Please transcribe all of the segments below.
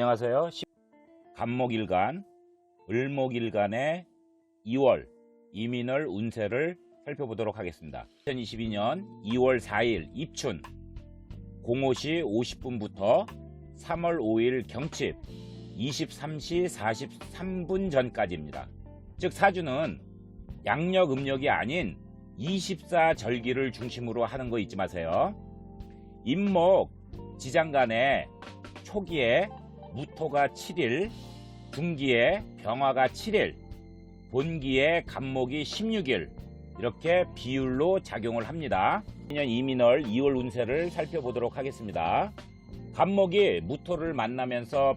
안녕하세요. 간목일간, 을목일간의 2월 이민월 운세를 살펴보도록 하겠습니다. 2022년 2월 4일 입춘 05시 50분부터 3월 5일 경칩 23시 43분 전까지입니다. 즉 사주는 양력 음력이 아닌 24절기를 중심으로 하는 거 잊지 마세요. 임목 지장간에 초기에 무토가 7일, 중기에 병화가 7일, 본기에 간목이 16일 이렇게 비율로 작용을 합니다. 2년 이민월 2월 운세를 살펴보도록 하겠습니다. 간목이 무토를 만나면서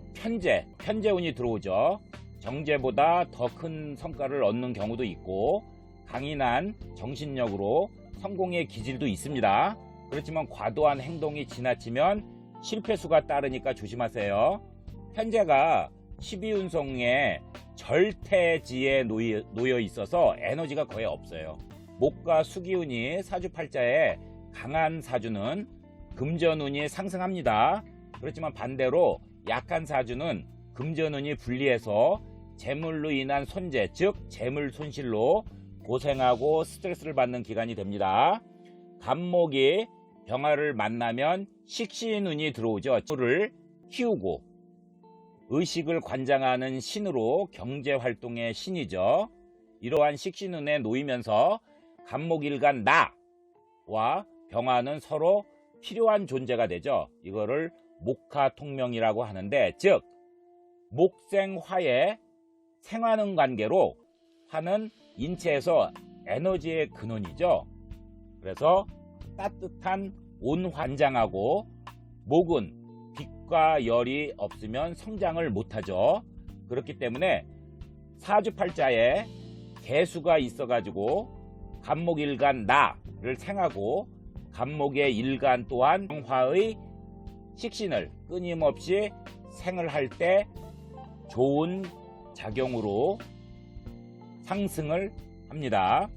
편재운이 들어오죠. 정제보다 더 큰 성과를 얻는 경우도 있고 강인한 정신력으로 성공의 기질도 있습니다. 그렇지만 과도한 행동이 지나치면 실패수가 따르니까 조심하세요. 편재가 12운성의 절퇴지에 놓여 있어서 에너지가 거의 없어요. 목과 수기운이 사주팔자에 강한 사주는 금전운이 상승합니다. 그렇지만 반대로 약한 사주는 금전운이 불리해서 재물로 인한 손재, 즉 재물 손실로 고생하고 스트레스를 받는 기간이 됩니다. 간목이 병화를 만나면 식신운이 들어오죠. 를 키우고 의식을 관장하는 신으로 경제활동의 신이죠. 이러한 식신운에 놓이면서 간목일간 나와 병화는 서로 필요한 존재가 되죠. 이거를 목화통명이라고 하는데, 즉 목생화의 생화는 관계로 화는 인체에서 에너지의 근원이죠. 그래서 따뜻한 온환장하고 목은 빛과 열이 없으면 성장을 못하죠. 그렇기 때문에 사주팔자에 개수가 있어가지고 간목일간 나를 생하고 간목의 일간 또한 화의 식신을 끊임없이 생을 할 때 좋은 작용으로 상승을 합니다.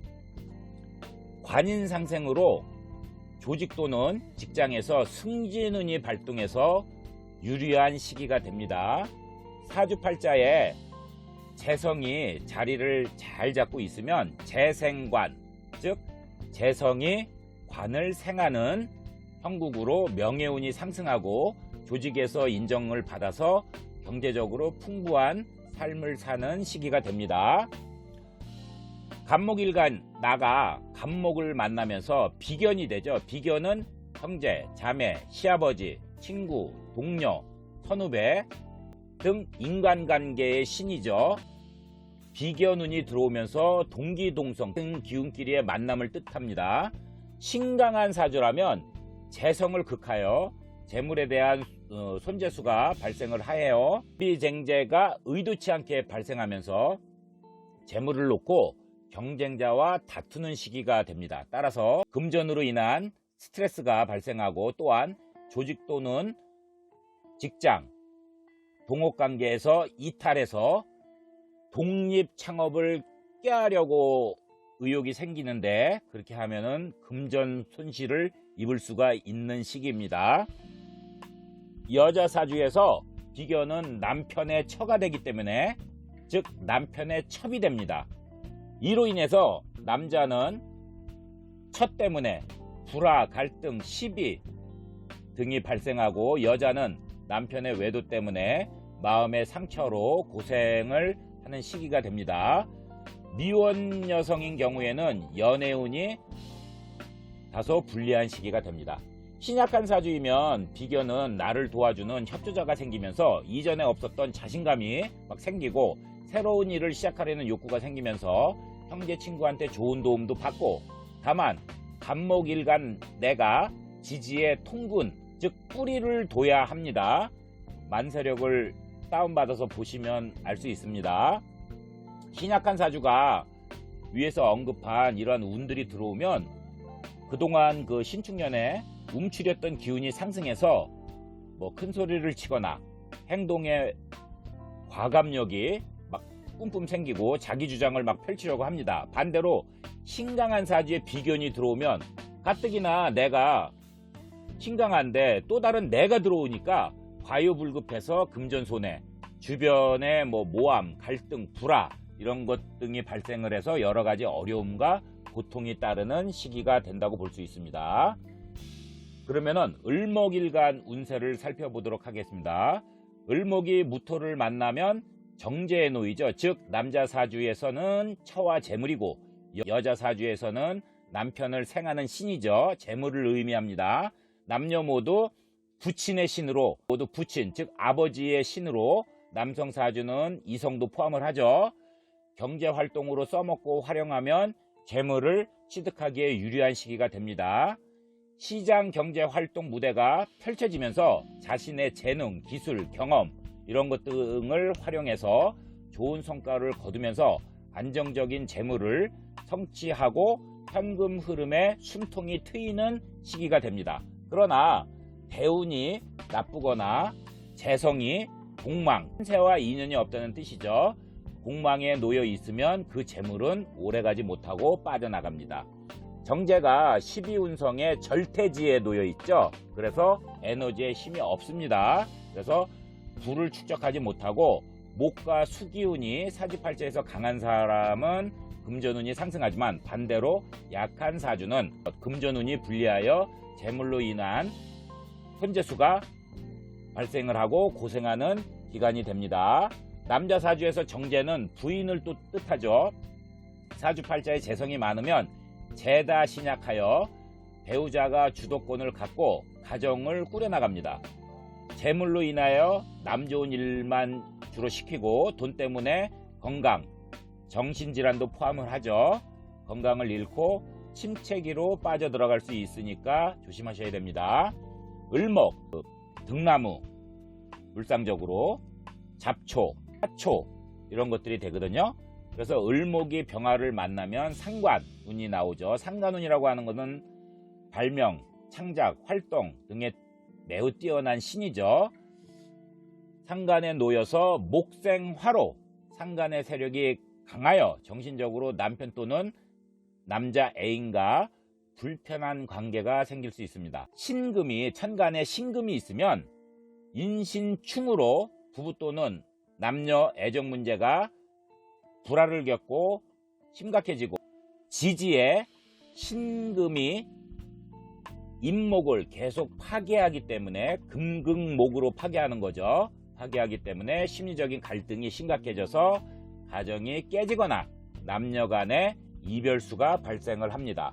관인상생으로 조직 또는 직장에서 승진운이 발동해서 유리한 시기가 됩니다. 사주팔자에 재성이 자리를 잘 잡고 있으면 재생관, 즉 재성이 관을 생하는 형국으로 명예운이 상승하고 조직에서 인정을 받아서 경제적으로 풍부한 삶을 사는 시기가 됩니다. 간목일간 나가 간목을 만나면서 비견이 되죠. 비견은 형제, 자매, 시아버지, 친구, 동료, 선후배 등 인간관계의 신이죠. 비견운이 들어오면서 동기동성 등 기운끼리의 만남을 뜻합니다. 신강한 사주라면 재성을 극하여 재물에 대한 손재수가 발생을 하여요. 비쟁제가 의도치 않게 발생하면서 재물을 놓고 경쟁자와 다투는 시기가 됩니다. 따라서 금전으로 인한 스트레스가 발생하고 또한 조직 또는 직장, 동업관계에서 이탈해서 독립창업을 깨하려고 의욕이 생기는데 그렇게 하면은 금전 손실을 입을 수가 있는 시기입니다. 여자 사주에서 비견은 남편의 처가 되기 때문에 즉 남편의 첩이 됩니다. 이로 인해서 남자는 처 때문에 불화, 갈등, 시비 등이 발생하고 여자는 남편의 외도 때문에 마음의 상처로 고생을 하는 시기가 됩니다. 미혼 여성인 경우에는 연애운이 다소 불리한 시기가 됩니다. 신약한 사주이면 비견은 나를 도와주는 협조자가 생기면서 이전에 없었던 자신감이 막 생기고 새로운 일을 시작하려는 욕구가 생기면서 형제 친구한테 좋은 도움도 받고, 다만 간목일간 내가 지지의 통근 즉 뿌리를 둬야 합니다. 만세력을 다운받아서 보시면 알 수 있습니다. 신약한 사주가 위에서 언급한 이러한 운들이 들어오면 그동안 그 신축년에 움츠렸던 기운이 상승해서 큰 소리를 치거나 행동에 과감력이 막 뿜뿜 생기고 자기 주장을 막 펼치려고 합니다. 반대로 신강한 사주에 비견이 들어오면 가뜩이나 내가 신강한데 또 다른 내가 들어오니까 과유불급해서 금전손해, 주변에 모함, 갈등, 불화 이런 것 등이 발생을 해서 여러 가지 어려움과 고통이 따르는 시기가 된다고 볼 수 있습니다. 그러면은 을목일간 운세를 살펴보도록 하겠습니다. 을목이 무토를 만나면 정제에 놓이죠. 즉 남자 사주에서는 처와 재물이고 여자 사주에서는 남편을 생하는 신이죠. 재물을 의미합니다. 남녀 모두 부친의 신으로, 모두 부친 즉 아버지의 신으로 남성 사주는 이성도 포함을 하죠. 경제활동으로 써먹고 활용하면 재물을 취득하기에 유리한 시기가 됩니다. 시장 경제활동 무대가 펼쳐지면서 자신의 재능, 기술, 경험 이런 것 등을 활용해서 좋은 성과를 거두면서 안정적인 재물을 성취하고 현금 흐름에 숨통이 트이는 시기가 됩니다. 그러나 대운이 나쁘거나 재성이 공망, 신세와 인연이 없다는 뜻이죠. 공망에 놓여 있으면 그 재물은 오래가지 못하고 빠져나갑니다. 정제가 12운성의 절퇴지에 놓여 있죠. 그래서 에너지에 힘이 없습니다. 그래서 불을 축적하지 못하고 목과 수기운이 사주팔자에서 강한 사람은 금전운이 상승하지만 반대로 약한 사주는 금전운이 불리하여 재물로 인한 현재수가 발생을 하고 고생하는 기간이 됩니다. 남자 사주에서 정제는 부인을 또 뜻하죠. 사주팔자에 재성이 많으면 재다 신약하여 배우자가 주도권을 갖고 가정을 꾸려나갑니다. 재물로 인하여 남 좋은 일만 주로 시키고 돈 때문에 건강, 정신질환도 포함을 하죠. 건강을 잃고 침체기로 빠져들어갈 수 있으니까 조심하셔야 됩니다. 을목, 등나무, 물상적으로 잡초, 화초 이런 것들이 되거든요. 그래서 을목이 병화를 만나면 상관운이 나오죠. 상관운이라고 하는 것은 발명, 창작, 활동 등에 매우 뛰어난 신이죠. 상간에 놓여서 목생화로 상간의 세력이 강하여 정신적으로 남편 또는 남자 애인과 불편한 관계가 생길 수 있습니다. 신금이 천간에 신금이 있으면 인신충으로 부부 또는 남녀 애정 문제가 불화를 겪고 심각해지고 지지에 신금이 임목을 계속 파괴하기 때문에 금극목으로 파괴하는 거죠. 파괴하기 때문에 심리적인 갈등이 심각해져서 가정이 깨지거나 남녀 간의 이별수가 발생을 합니다.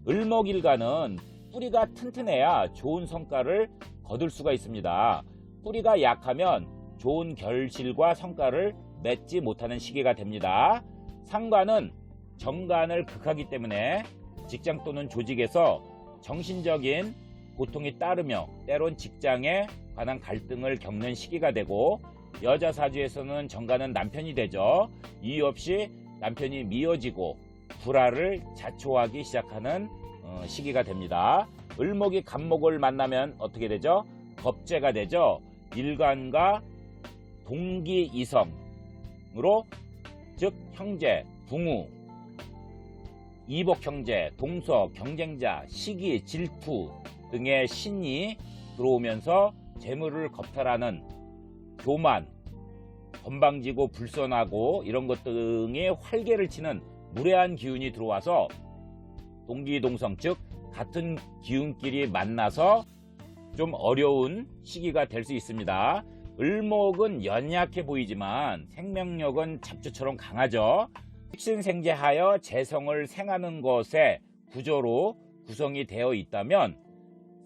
을목일간은 뿌리가 튼튼해야 좋은 성과를 거둘 수가 있습니다. 뿌리가 약하면 좋은 결실과 성과를 맺지 못하는 시기가 됩니다. 상관은 정관을 극하기 때문에 직장 또는 조직에서 정신적인 고통이 따르며 때론 직장에 관한 갈등을 겪는 시기가 되고 여자 사주에서는 정관은 남편이 되죠. 이유 없이 남편이 미워지고 불화를 자초하기 시작하는 시기가 됩니다. 을목이 간목을 만나면 어떻게 되죠? 겁재가 되죠. 일간과 동기 이성으로 즉 형제, 부모, 이복 형제, 동서, 경쟁자, 시기, 질투 등의 신이 들어오면서 재물을 겁탈하는 교만, 건방지고 불선하고 이런 것 등의 활개를 치는 무례한 기운이 들어와서 동기동성 즉 같은 기운끼리 만나서 좀 어려운 시기가 될 수 있습니다. 을목은 연약해 보이지만 생명력은 잡초처럼 강하죠. 식신생재하여 재성을 생하는 것의 구조로 구성이 되어 있다면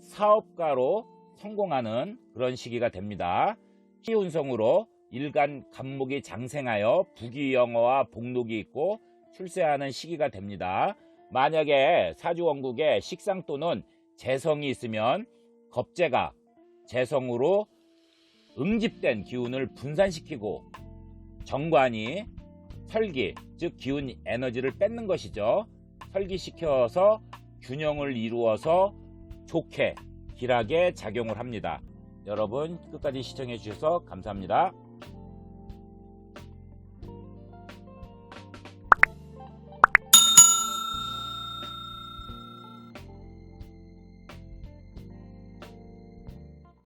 사업가로 성공하는 그런 시기가 됩니다. 시운성으로 일간 간목이 장생하여 부귀영화와 복록이 있고 출세하는 시기가 됩니다. 만약에 사주원국에 식상 또는 재성이 있으면 겁재가 재성으로 응집된 기운을 분산시키고 정관이 설기 즉 기운 에너지를 뺏는 것이죠. 설기시켜서 균형을 이루어서 좋게 길하게 작용을 합니다. 여러분 끝까지 시청해 주셔서 감사합니다.